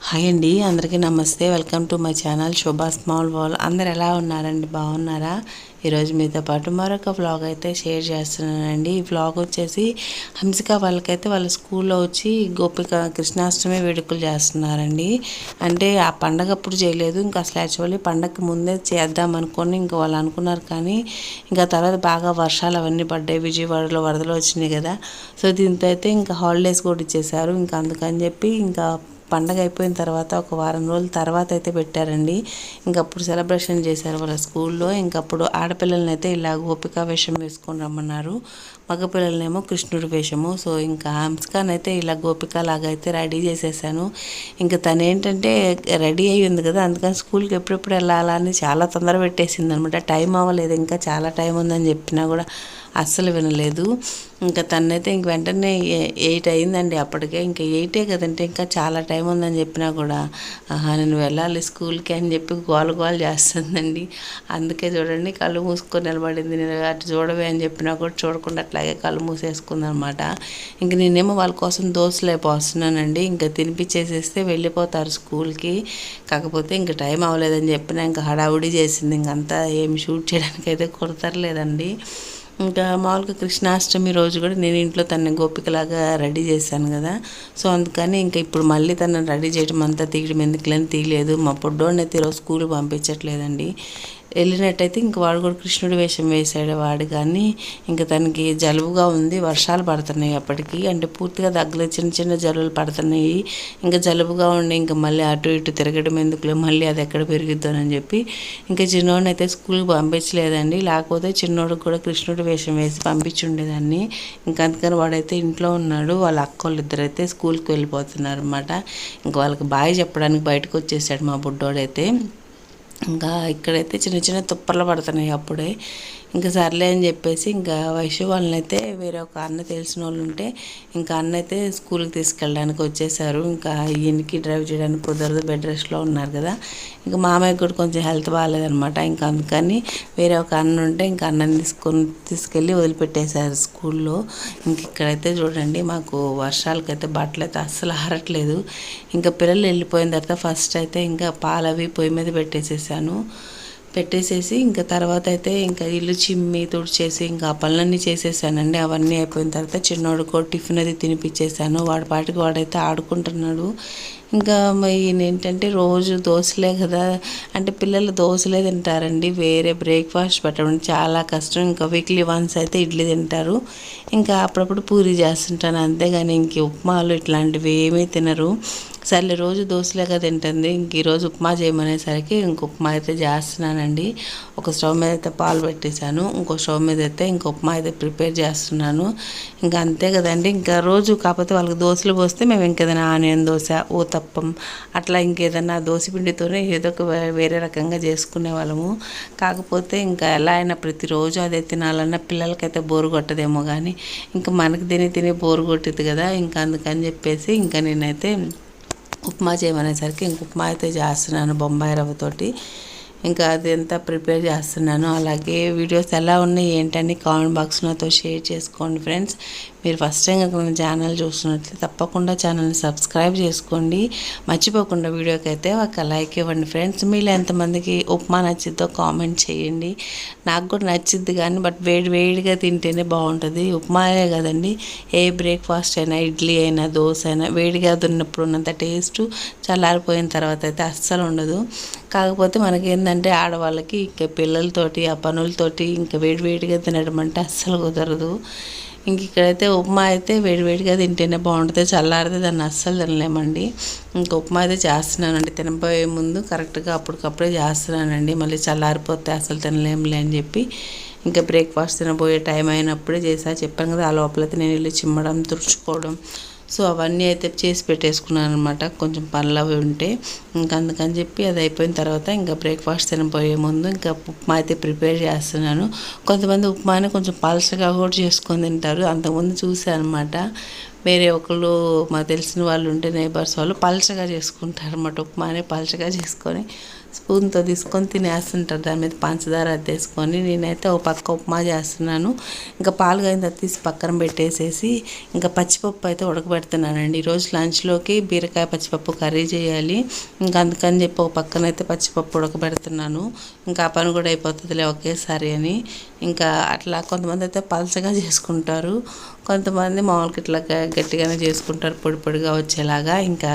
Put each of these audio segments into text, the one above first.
Hi అండి, అందరికీ నమస్తే. Welcome to my channel Shobha small world. అందరు ఎలా ఉన్నారండి? బాగున్నారా? ఈరోజు మీతో పాటు మరొక వ్లాగ్ అయితే షేర్ చేస్తున్నానండి. ఈ వ్లాగ్ వచ్చేసి హంసిక వాళ్ళకైతే వాళ్ళ స్కూల్లో వచ్చి గోపిక కృష్ణాష్టమి వేడుకలు చేస్తున్నారండి. అంటే ఆ పండగ అప్పుడు చేయలేదు, ఇంకా అసలు యాక్చువల్లీ పండగకి ముందే చేద్దాం అనుకొని ఇంకా వాళ్ళు అనుకున్నారు. కానీ ఇంకా తర్వాత బాగా వర్షాలు అవన్నీ పడ్డాయి, విజయవాడలో వరదలు వచ్చినాయి కదా. సో దీంతో అయితే ఇంకా హాలిడేస్ కూడా ఇచ్చేసారు. ఇంకా అందుకని చెప్పి ఇంకా పండగ అయిపోయిన తర్వాత ఒక వారం రోజుల తర్వాత అయితే పెట్టారండి. ఇంకప్పుడు సెలబ్రేషన్ చేశారు వాళ్ళ స్కూల్లో. ఇంకప్పుడు ఆడపిల్లలని అయితే ఇలా గోపిక వేషం వేసుకొని రమ్మన్నారు, మగపిల్లలనేమో కృష్ణుడి వేషము. సో ఇంకా హంసికని అయితే ఇలా గోపిక లాగా అయితే రెడీ చేసేసాను. ఇంకా తను ఏంటంటే రెడీ అయ్యి ఉంది కదా, అందుకని స్కూల్కి ఎప్పుడెప్పుడు వెళ్ళాలని చాలా తొందర పెట్టేసింది అనమాట. టైం అవ్వలేదు, ఇంకా చాలా టైం ఉందని చెప్పినా కూడా అస్సలు వినలేదు. ఇంకా తనైతే ఇంక వెంటనే 8 అయిందండి అప్పటికే. ఇంకా 8 కదంటే ఇంకా చాలా టైం ఉందని చెప్పినా కూడా నేను వెళ్ళాలి స్కూల్కి అని చెప్పి గోల గోల చేస్తుందండి. అందుకే చూడండి కళ్ళు మూసుకొని నిలబడింది. నేను అటు చూడవే అని చెప్పినా కూడా చూడకుండా అట్లాగే కళ్ళు మూసేసుకుంది అనమాట. ఇంక నేనేమో వాళ్ళ కోసం దోశలు పోస్తున్నానండి. ఇంకా తినిపించేసేస్తే వెళ్ళిపోతారు స్కూల్కి. కాకపోతే ఇంకా టైం అవ్వలేదని చెప్పినా ఇంకా హడావుడి చేసింది. ఇంకంతా ఏమి షూట్ చేయడానికి అయితే కుదరలేదండి. ఇంకా మామూలుగా కృష్ణాష్టమి రోజు కూడా నేను ఇంట్లో తన గోపికలాగా రెడీ చేశాను కదా. సో అందుకని ఇంకా ఇప్పుడు మళ్ళీ తనని రెడీ చేయడం అంతా తీయడం ఎందుకులని తీయలేదు. మా పొడ్డోడిని అయితే ఈరోజు స్కూల్కి పంపించట్లేదండి. వెళ్ళినట్టయితే ఇంక వాడు కూడా కృష్ణుడి వేషం వేసాడు వాడు. కానీ ఇంకా తనకి జలుబుగా ఉంది, వర్షాలు పడుతున్నాయి అప్పటికి. అంటే పూర్తిగా దగ్గర చిన్న చిన్న జలుబులు పడుతున్నాయి. ఇంకా జలుబుగా ఉండి ఇంకా మళ్ళీ అటు ఇటు తిరగడం ఎందుకులే, మళ్ళీ అది ఎక్కడ పెరిగిద్దానని చెప్పి ఇంకా చిన్నోడిని అయితే స్కూల్కి పంపించలేదండి. లేకపోతే చిన్నోడికి కూడా కృష్ణుడి వేషం వేసి పంపించుండేదాన్ని. ఇంకా అందుకని వాడైతే ఇంట్లో ఉన్నాడు. వాళ్ళ అక్కోళ్ళు ఇద్దరైతే స్కూల్కి వెళ్ళిపోతున్నారు అనమాట. ఇంకా వాళ్ళకి బాయ్ చెప్పడానికి బయటకు వచ్చేసాడు మా బుడ్డోడైతే. ఇంకా ఇక్కడైతే చిన్న చిన్న తుప్పర్లు పడుతున్నాయి అప్పుడే. ఇంకా సర్లే అని చెప్పేసి ఇంకా వైషు వాళ్ళని అయితే వేరే ఒక అన్న తెలిసిన వాళ్ళు ఉంటే ఇంకా అన్న అయితే స్కూల్కి తీసుకెళ్ళడానికి వచ్చేసారు. ఇంకా ఈయనకి డ్రైవ్ చేయడానికి కుదరదు, బెడ్ రెస్ట్లో ఉన్నారు కదా. ఇంకా మామయ్యకి కూడా కొంచెం హెల్త్ బాగాలేదనమాట. ఇంకా అందుకని వేరే ఒక అన్న ఉంటే ఇంకా అన్నని తీసుకెళ్ళి వదిలిపెట్టేశారు స్కూల్లో. ఇంక ఇక్కడైతే చూడండి మాకు వర్షాలకైతే బట్టలు అయితే అస్సలు ఆరట్లేదు. ఇంకా పిల్లలు వెళ్ళిపోయిన తర్వాత ఫస్ట్ అయితే ఇంకా పాలవి పొయ్యి మీద పెట్టేసేసి ఇంకా తర్వాత అయితే ఇంకా ఇల్లు చిమ్మి తుడిచేసి ఇంకా ఆ పనులన్నీ చేసేసానండి. అవన్నీ అయిపోయిన తర్వాత చిన్నోడుకో టిఫిన్ అది తినిపించేసాను. వాడి పాటికి వాడైతే ఆడుకుంటున్నాడు. ఇంకా ఈయన ఏంటంటే రోజు దోశలే కదా, అంటే పిల్లలు దోశలే తింటారండి. వేరే బ్రేక్ఫాస్ట్ పెట్టడం చాలా కష్టం. ఇంకా వీక్లీ వన్స్ అయితే ఇడ్లీ తింటారు. ఇంకా అప్పుడప్పుడు పూరి చేస్తుంటాను, అంతేగాని ఇంక ఉప్మాలు ఇట్లాంటివి ఏమీ తినరు. సర్లే రోజు దోశలేగా తింటుంది. ఇంక ఈరోజు ఉప్మా చేయమనేసరికి ఇంక ఉప్మా అయితే చేస్తున్నానండి. ఒక స్టవ్ మీద అయితే పాలు పెట్టేశాను, ఇంకో స్టవ్ మీద అయితే ఇంక ఉప్మా అయితే ప్రిపేర్ చేస్తున్నాను. ఇంకా అంతే కదండి. ఇంకా రోజు కాకపోతే వాళ్ళకి దోశలు పోస్తే మేము ఇంకేదైనా ఆనియన్ దోశ, ఊతప్పం అట్లా ఇంకేదైనా దోశ పిండితోనే ఏదో ఒక వేరే రకంగా చేసుకునే వాళ్ళము. కాకపోతే ఇంకా ఎలా అయినా ప్రతిరోజు అదే తినాలన్నా పిల్లలకైతే బోరు కొట్టదేమో కానీ ఇంకా మనకి తిని బోరు కొట్టింది కదా. ఇంకా అందుకని చెప్పేసి ఇంకా నేనైతే ఉప్మా చేయమనేసరికి ఇంక ఉప్మా అయితే చేస్తున్నాను బొంబాయి రవ్వతోటి. ఇంకా అది అంతా ప్రిపేర్ చేస్తున్నాను. అలాగే వీడియోస్ ఎలా ఉన్నాయి ఏంటని కామెంట్ బాక్స్లో నాతో షేర్ చేసుకోండి ఫ్రెండ్స్. మీరు ఫస్ట్ టైం కనుక మన ఛానల్ చూస్తున్నట్లయితే తప్పకుండా ఛానల్ని సబ్స్క్రైబ్ చేసుకోండి. మర్చిపోకుండా వీడియోకి అయితే ఒక లైక్ ఇవ్వండి ఫ్రెండ్స్. మీలో ఎంతమందికి ఉప్మా నచ్చిద్దో కామెంట్ చేయండి. నాకు కూడా నచ్చిద్ది కానీ బట్ వేడిగా తింటేనే బాగుంటుంది. ఉప్మాయే కదండి, ఏ బ్రేక్ఫాస్ట్ అయినా ఇడ్లీ అయినా దోశ అయినా వేడిగా తిన్నప్పుడు ఉన్నంత టేస్ట్ చల్లారిపోయిన తర్వాత అయితే అస్సలు ఉండదు. కాకపోతే మనకి ఏంటంటే ఆడవాళ్ళకి ఇంకా పిల్లలతోటి ఆ పనులతోటి ఇంకా వేడిగా తినడం అంటే అస్సలు కుదరదు. ఇంక ఇక్కడైతే ఉప్మా అయితే వేడిగా తింటేనే బాగుంటుంది, చల్లారితే దాన్ని అస్సలు తినలేమండి. ఇంక ఉప్మా అయితే చేస్తున్నానండి. తినబోయే ముందు కరెక్ట్గా అప్పటికప్పుడే చేస్తున్నానండి, మళ్ళీ చల్లారిపోతే అసలు తినలేములే అని చెప్పి ఇంకా బ్రేక్ఫాస్ట్ తినబోయే టైం అయినప్పుడే చెప్పాను కదా. ఆ లోపలైతే నేను ఇల్లు చిమ్మడం తుడుచుకోవడం సో అవన్నీ అయితే చేసి పెట్టేసుకున్నాను అనమాట, కొంచెం పనులు అవి ఉంటే. ఇంకా అందుకని చెప్పి అది అయిపోయిన తర్వాత ఇంకా బ్రేక్ఫాస్ట్ తినబోయే ముందు ఇంకా ఉప్మా అయితే ప్రిపేర్ చేస్తున్నాను. కొంతమంది ఉప్మాని కొంచెం పలచగా కూడా చేసుకొని తింటారు. అంతకుముందు చూసాను అనమాట. వేరే ఒకళ్ళు మాకు తెలిసిన వాళ్ళు ఉంటే నేబర్స్ వాళ్ళు పలచగా చేసుకుంటారు అన్నమాట. ఉప్మాని పలచగా చేసుకొని స్పూన్తో తీసుకొని తినేస్తుంటారు, దాని మీద పంచదార అద్దేసుకొని. నేనైతే ఒక పక్క ఉప్మా చేస్తున్నాను. ఇంకా పాలు కాగిన తర్వాత తీసి పక్కన పెట్టేసేసి ఇంకా పచ్చిపప్పు అయితే ఉడకబెడుతున్నానండి. ఈరోజు లంచ్లోకి బీరకాయ పచ్చిపప్పు కర్రీ చేయాలి. ఇంకా అందుకని చెప్పి ఒక పక్కన అయితే పచ్చిపప్పు ఉడకబెడుతున్నాను. ఇంకా ఆ పని కూడా అయిపోతుందిలే ఒకేసారి అని. ఇంకా అట్లా కొంతమంది అయితే పలచగా చేసుకుంటారు, కొంతమంది మామూలుగా ఇట్లా గట్టిగానే చేసుకుంటారు, పొడి పొడిగా వచ్చేలాగా. ఇంకా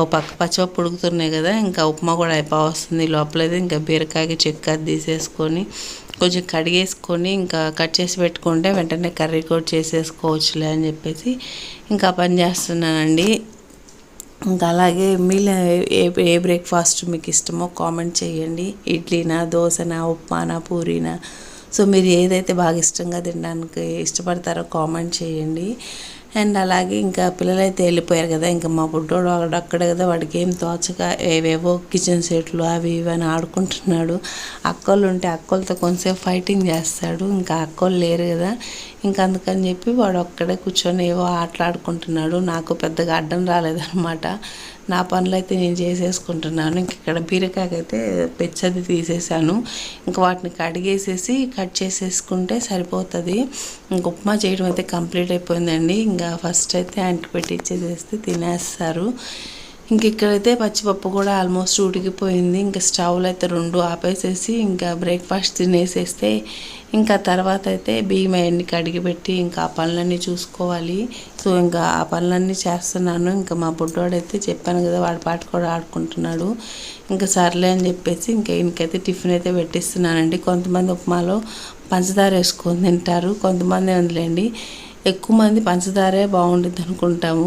ఓ పక్క పచ్చిపప్పు ఉడుకుతున్నాయి కదా, ఇంకా ఉప్మా కూడా అయిపోవస్తుంది. లోపలైతే ఇంకా బీరకాయకి చెక్క తీసేసుకొని కొంచెం కడిగేసుకొని ఇంకా కట్ చేసి పెట్టుకుంటే వెంటనే కర్రీ కూడా చేసేసుకోవచ్చులే అని చెప్పేసి ఇంకా పని చేస్తున్నానండి. ఇంకా అలాగే మీలో ఏ బ్రేక్ఫాస్ట్ మీకు ఇష్టమో కామెంట్ చేయండి. ఇడ్లీనా, దోశనా, ఉప్మానా, పూరీనా, సో మీరు ఏదైతే బాగా ఇష్టంగా తినడానికి ఇష్టపడతారో కామెంట్ చేయండి. అండ్ అలాగే ఇంకా పిల్లలైతే వెళ్ళిపోయారు కదా, ఇంకా మా బుడ్డోడు అక్కడే కదా, వాడికి ఏం తోచక ఏవేవో కిచెన్ సెట్లు అవి ఇవి అని ఆడుకుంటున్నాడు. అక్కోళ్ళు ఉంటే అక్కోళ్ళతో కొంతసేపు ఫైటింగ్ చేస్తాడు, ఇంకా అక్కోళ్ళు లేరు కదా, ఇంకా అందుకని చెప్పి వాడు ఒక్కడే కూర్చొని ఏవో ఆటలాడుకుంటున్నాడు. నాకు పెద్దగా అడ్డం రాలేదన్నమాట, నా పనులు అయితే నేను చేసేసుకుంటున్నాను. ఇంక ఇక్కడ బీరకాయకైతే పెచ్చది తీసేసాను, ఇంకా వాటిని కడిగేసేసి కట్ చేసేసుకుంటే సరిపోతుంది. ఇంక ఉప్మా చేయడం అయితే కంప్లీట్ అయిపోయిందండి. ఇంకా ఫస్ట్ అయితే ఆయనకి పెట్టించేసేస్తే తినేస్తారు. ఇంక ఇక్కడైతే పచ్చిపప్పు కూడా ఆల్మోస్ట్ ఉడికిపోయింది. ఇంకా స్టవ్లో అయితే 2 ఆపేసేసి ఇంకా బ్రేక్ఫాస్ట్ తినేసేస్తే ఇంకా తర్వాత అయితే బియ్యం అవన్నీ కడిగి పెట్టి ఇంకా ఆ పనులన్నీ చూసుకోవాలి. సో ఇంకా ఆ పనులన్నీ చేస్తున్నాను. ఇంకా మా బుడ్డోడైతే చెప్పాను కదా, వాడి పాట కూడా ఆడుకుంటున్నాడు. ఇంకా సర్లే అని చెప్పేసి ఇంకా ఈయనకైతే టిఫిన్ అయితే పెట్టిస్తున్నానండి. కొంతమంది ఉప్మాలో పంచదార వేసుకొని తింటారు, కొంతమంది వదిలేండి ఎక్కువ మంది పంచదారే బాగుంటుంది అనుకుంటాము.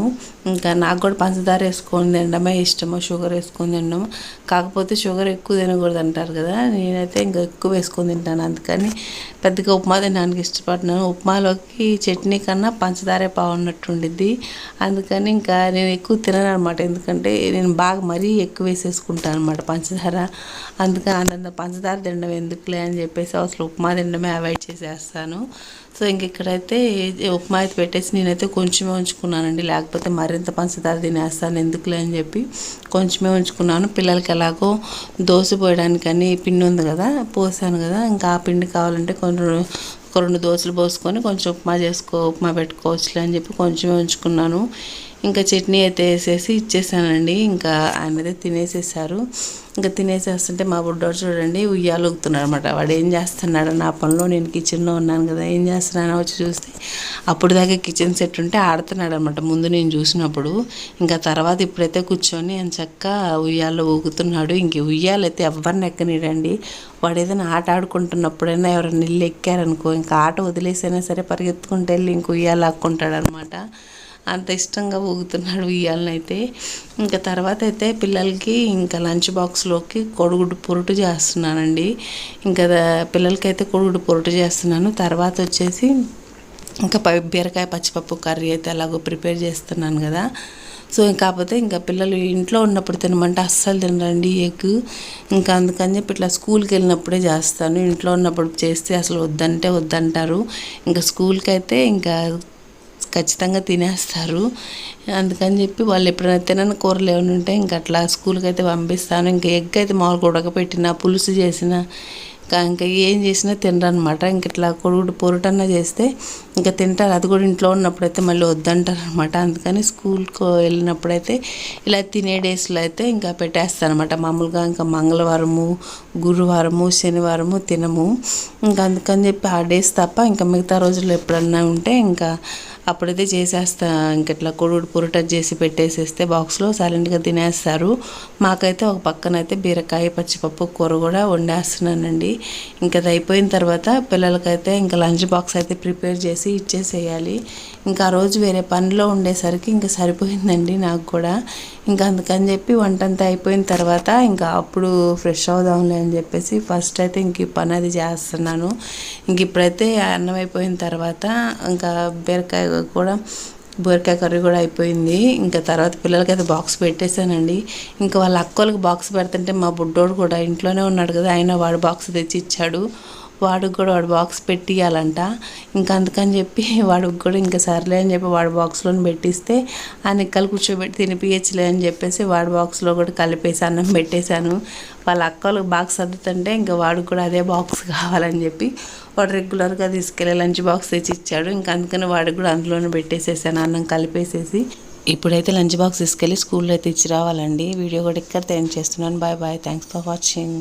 ఇంకా నాకు కూడా పంచదార వేసుకొని తినడమే ఇష్టము, షుగర్ వేసుకొని తినడం. కాకపోతే షుగర్ ఎక్కువ తినకూడదు అంటారు కదా, నేనైతే ఇంకా ఎక్కువ వేసుకొని తింటాను. అందుకని పెద్దగా ఉప్మా తినడానికి ఇష్టపడుతున్నాను. ఉప్మాలోకి చట్నీ కన్నా పంచదారే బాగున్నట్టు ఉండిద్ది. అందుకని ఇంకా నేను ఎక్కువ తినను అనమాట, ఎందుకంటే నేను బాగా మరీ ఎక్కువ వేసేసుకుంటాను అనమాట పంచదార. అందుకని అంతంత పంచదార తినడం ఎందుకులే అని చెప్పేసి అసలు ఉప్మా తినడమే అవాయిడ్ చేసేస్తాను. సో ఇంక ఇక్కడైతే ఉప్మా అయితే పెట్టేసి నేనైతే కొంచెమే ఉంచుకున్నానండి, లేకపోతే మరింత పంచదార తినేస్తాను ఎందుకులే అని చెప్పి కొంచెమే ఉంచుకున్నాను. పిల్లలకి ఎలాగో దోశ పోయడానికని పిండి ఉంది కదా, పోసాను కదా, ఇంకా ఆ పిండి కావాలంటే ఒక 2 దోశలు పోసుకొని కొంచెం ఉప్మా పెట్టుకోవచ్చులే అని చెప్పి కొంచెమే ఉంచుకున్నాను. ఇంకా చట్నీ అయితే వేసేసి ఇచ్చేసానండి. ఇంకా ఆయన అయితే తినేసేసారు. ఇంకా తినేసేస్తుంటే మా బుడ్డోడు చూడండి ఉయ్యాలు ఊగుతున్నాడు అనమాట. వాడు ఏం చేస్తున్నాడు, నా పనిలో నేను కిచెన్లో ఉన్నాను కదా, ఏం చేస్తున్నానో వచ్చి చూస్తే అప్పుడు దాకా కిచెన్ సెట్ ఉంటే ఆడుతున్నాడు అనమాట ముందు నేను చూసినప్పుడు. ఇంకా తర్వాత ఇప్పుడైతే కూర్చొని ఎంచక్కా ఉయ్యాల్లో ఊగుతున్నాడు. ఇంక ఉయ్యాలైతే ఎవరిని ఎక్కనీడండి. వాడు ఏదైనా ఆట ఆడుకుంటున్నప్పుడైనా ఎవరైనా ఇల్లు ఎక్కారనుకో, ఇంకా ఆట వదిలేసైనా సరే పరిగెత్తుకుంటూ వెళ్ళి ఇంక ఉయ్యాలు లాక్కుంటాడు అనమాట. అంత ఇష్టంగా ఊగుతున్నాడు ఉయ్యాలనైతే. ఇంకా తర్వాత అయితే పిల్లలకి ఇంకా లంచ్ బాక్స్లోకి కోడిగుడ్డు పొరుటు చేస్తున్నానండి. ఇంకా పిల్లలకైతే కోడిగుడ్డు పొరుటు చేస్తున్నాను. తర్వాత వచ్చేసి ఇంకా బీరకాయ పచ్చిపప్పు కర్రీ అయితే అలాగో ప్రిపేర్ చేస్తున్నాను కదా. సో కాకపోతే ఇంకా పిల్లలు ఇంట్లో ఉన్నప్పుడు తినమంటే అస్సలు తినరండి ఎగ్. ఇంకా అందుకని చెప్పి ఇట్లా స్కూల్కి వెళ్ళినప్పుడే చేస్తాను, ఇంట్లో ఉన్నప్పుడు చేస్తే అసలు వద్దంటే వద్దంటారు. ఇంకా స్కూల్కి అయితే ఇంకా ఖచ్చితంగా తినేస్తారు. అందుకని చెప్పి వాళ్ళు ఎప్పుడైనా తినని కూరలు ఏమైనా ఉంటే ఇంకా అట్లా స్కూల్కి అయితే పంపిస్తాను. ఇంకా ఎగ్ అయితే మామూలుగా ఉడకపెట్టిన పులుసు చేసిన ఇంకా ఏం చేసినా తినరనమాట. ఇంక ఇట్లా కొడుగుడు పొరుటన్నా చేస్తే ఇంకా తింటారు. అది కూడా ఇంట్లో ఉన్నప్పుడైతే మళ్ళీ వద్దంటారు అనమాట. అందుకని స్కూల్కి వెళ్ళినప్పుడైతే ఇలా తినే డేస్లో అయితే ఇంకా పెట్టేస్తాను అనమాట. మామూలుగా ఇంకా మంగళవారము, గురువారము, శనివారము తినము. ఇంకా అందుకని చెప్పి ఆ డేస్ తప్ప ఇంకా మిగతా రోజుల్లో ఎప్పుడన్నా ఉంటే ఇంకా అప్పుడైతే చేసేస్తా. ఇంక ఇట్లా కొడుగుడు పొరుట చేసి పెట్టేసేస్తే బాక్స్లో సైలెంట్గా తినేస్తారు. మాకైతే ఒక పక్కనైతే బీరకాయ పచ్చిపప్పు కూర కూడా వండేస్తున్నానండి. ఇంకా అది అయిపోయిన తర్వాత పిల్లలకైతే ఇంకా లంచ్ బాక్స్ అయితే ప్రిపేర్ చేసి ఇచ్చేసేయాలి. ఇంకా ఆ రోజు వేరే పనిలో ఉండేసరికి ఇంకా సరిపోయిందండి నాకు కూడా. ఇంకా అందుకని చెప్పి వంట అంతా అయిపోయిన తర్వాత ఇంకా అప్పుడు ఫ్రెష్ అవుదాంలే అని చెప్పేసి ఫస్ట్ అయితే ఇంక ఈ పని అది చేస్తున్నాను. ఇంక ఇప్పుడైతే అన్నం అయిపోయిన తర్వాత ఇంకా బీరకాయ కర్రీ కూడా అయిపోయింది. ఇంకా తర్వాత పిల్లలకైతే బాక్స్ పెట్టేశానండి. ఇంకా వాళ్ళ అక్కలకి బాక్స్ పెడుతుంటే మా బుడ్డోడు కూడా ఇంట్లోనే ఉన్నాడు కదా, అయినా వాడు బాక్స్ తెచ్చి ఇచ్చాడు. వాడికి కూడా వాడు బాక్స్ పెట్టియాలంట. ఇంకా అందుకని చెప్పి వాడికి కూడా ఇంకా సర్లే అని చెప్పి వాడి బాక్స్లో పెట్టిస్తే ఆ నిక్కలు కూర్చోబెట్టి తినిపించలే అని చెప్పేసి వాడి బాక్స్లో కూడా కలిపేసి అన్నం పెట్టేశాను. వాళ్ళ అక్కలు బాక్స్ సర్దుతుంటే ఇంకా వాడికి కూడా అదే బాక్స్ కావాలని చెప్పి వాడు రెగ్యులర్గా తీసుకెళ్ళి లంచ్ బాక్స్ తెచ్చి ఇచ్చాడు. ఇంకా అందుకని వాడికి కూడా అందులోనే పెట్టేసేసాను అన్నం కలిపేసేసి. ఇప్పుడైతే లంచ్ బాక్స్ తీసుకెళ్ళి స్కూల్లో అయితే ఇచ్చి రావాలండి. వీడియో కూడా ఇక్కడ ఎండ్ చేస్తున్నాను. Bye bye. Thanks for watching.